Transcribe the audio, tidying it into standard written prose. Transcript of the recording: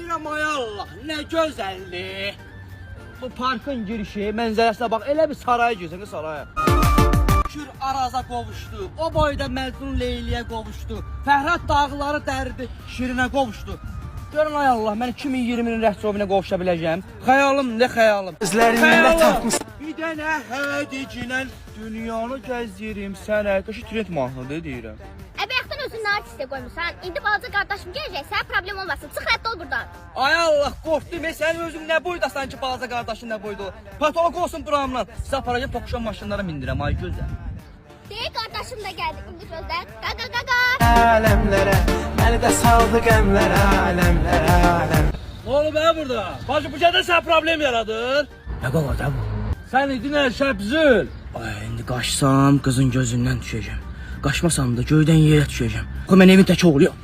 Deyirəm ay Allah, nə gözəllik. Bu parkın girişi, mənzərəsinə bax, elə bir saraya girsən, saraya. Şükür Araza qovuşdu, o boyda Məcnun Leyliyə qovuşdu, Fərhad dağları dərdi, Şirinə qovuşdu. Görün ay Allah, mən 2020-nin rəhsovuna qovuşa biləcəm. Xəyalım, nə xəyalım? Gözlərimdə tapmış. Bir dənə hədicinən dünyanı gəzdirim sənə. Qəşi trend mahnıdır deyirəm. Əbəyəxtən özünü artistə qoymusan. İndi balaca qardaşım gələcək, sənə problem olmasın. Çıx rədd ol buradan. Ay Allah, qorxdum. Sən özün nə boydasan ki, balaca qardaşın nə boyda? Patolog olsun buramdan. Sizə aparacaq toxuşan maşınlara mindirəm, ay gözəl. Deyək qardaşım da gəldi. İndi gözlə. Qaqa qaqa. Aləmlərə, məni də saldı qəmlərə, aləmlərə, aləm. Ne olub be burada? Bacı bu gədə sən problem yaradır. Nə qalır da bu? Sən idin Şəbzül. Ay, indi qaçsam qızın gözündən düşəcəm. Qaçmasam da göydən yerə düşəcəm. Mən evin tək oğluyam.